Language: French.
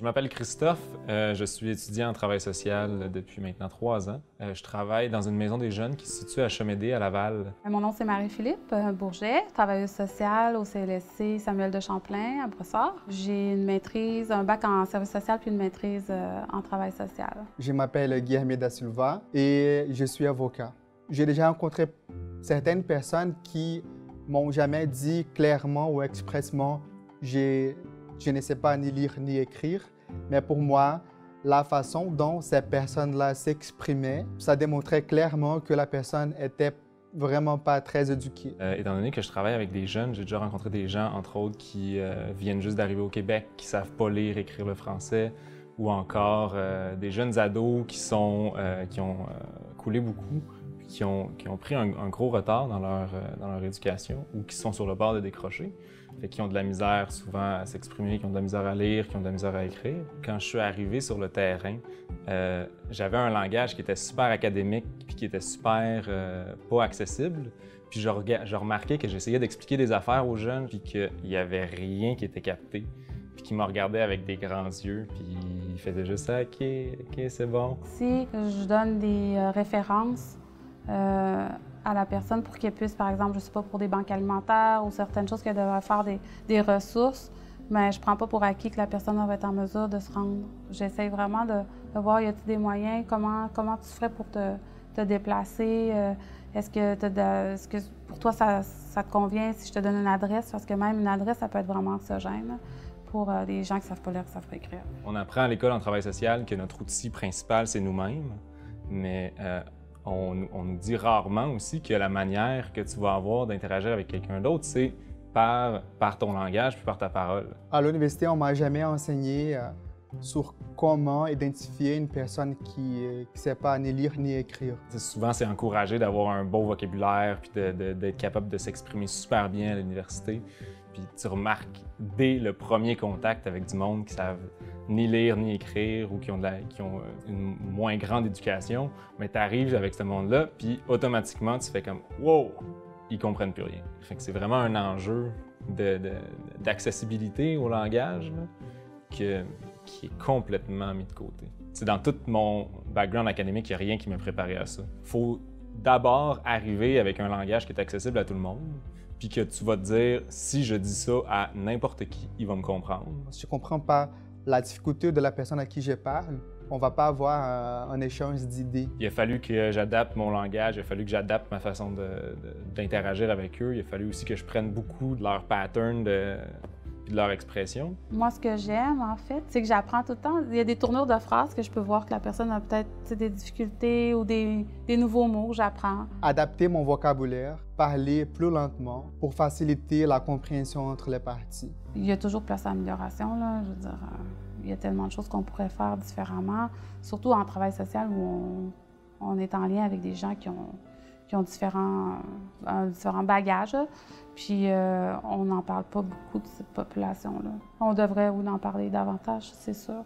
Je m'appelle Christophe, je suis étudiant en travail social depuis maintenant 3 ans. Je travaille dans une maison des jeunes qui se situe à Chemédé, à Laval. Mon nom, c'est Marie-Philippe Bourget, travailleuse sociale au CLSC Samuel de Champlain à Brossard. J'ai une maîtrise, un bac en service social puis une maîtrise en travail social. Je m'appelle Guilherme da Silva et je suis avocat. J'ai déjà rencontré certaines personnes qui m'ont jamais dit clairement ou expressément je ne sais pas ni lire ni écrire, mais pour moi, la façon dont ces personnes-là s'exprimaient, ça démontrait clairement que la personne était vraiment pas très éduquée. Étant donné que je travaille avec des jeunes, j'ai déjà rencontré des gens, entre autres, qui viennent juste d'arriver au Québec, qui savent pas lire, écrire le français, ou encore des jeunes ados qui ont coulé beaucoup, puis qui ont pris un gros retard dans leur éducation, ou qui sont sur le bord de décrocher. Fait qui ont de la misère souvent à s'exprimer, qui ont de la misère à lire, qui ont de la misère à écrire. Quand je suis arrivé sur le terrain, j'avais un langage qui était super académique puis qui était super pas accessible. Puis je remarquais que j'essayais d'expliquer des affaires aux jeunes puis qu'il n'y avait rien qui était capté. Puis qu'ils me regardaient avec des grands yeux puis ils faisaient juste ça, OK, c'est bon. Si je donne des références à la personne pour qu'elle puisse, par exemple, je sais pas, pour des banques alimentaires ou certaines choses qu'elle devrait faire des ressources, mais je prends pas pour acquis que la personne va être en mesure de se rendre. J'essaie vraiment de voir, y a-t-il des moyens, comment tu ferais pour te déplacer, est-ce que pour toi ça te convient si je te donne une adresse, parce que même une adresse, ça peut être vraiment anxiogène pour des gens qui savent pas lire, qui savent pas écrire. On apprend à l'école en travail social que notre outil principal, c'est nous-mêmes, mais on nous dit rarement aussi que la manière que tu vas avoir d'interagir avec quelqu'un d'autre, c'est par ton langage puis par ta parole. À l'université, on m'a jamais enseigné sur comment identifier une personne qui ne sait pas ni lire ni écrire. Souvent, c'est encouragé d'avoir un beau vocabulaire puis d'être capable de s'exprimer super bien à l'université. Puis tu remarques dès le premier contact avec du monde qui savent ni lire ni écrire ou qui ont une moins grande éducation, mais tu arrives avec ce monde-là, puis automatiquement, tu fais comme « wow », ils comprennent plus rien. Fait que c'est vraiment un enjeu d'accessibilité au langage là, qui est complètement mis de côté. C'est dans tout mon background académique, il n'y a rien qui m'a préparé à ça. Il faut d'abord arriver avec un langage qui est accessible à tout le monde, puis que tu vas te dire, si je dis ça à n'importe qui, il va me comprendre. Si je ne comprends pas la difficulté de la personne à qui je parle, on ne va pas avoir un échange d'idées. Il a fallu que j'adapte mon langage, il a fallu que j'adapte ma façon d'interagir avec eux. Il a fallu aussi que je prenne beaucoup de leur pattern de leur expression. Moi, ce que j'aime, en fait, c'est que j'apprends tout le temps. Il y a des tournures de phrases que je peux voir que la personne a peut-être des difficultés ou des nouveaux mots que j'apprends. Adapter mon vocabulaire, parler plus lentement pour faciliter la compréhension entre les parties. Il y a toujours place à amélioration, là. Je veux dire, il y a tellement de choses qu'on pourrait faire différemment, surtout en travail social où on est en lien avec des gens qui ont différents bagages. Puis on n'en parle pas beaucoup de cette population-là. On devrait en parler davantage, c'est sûr.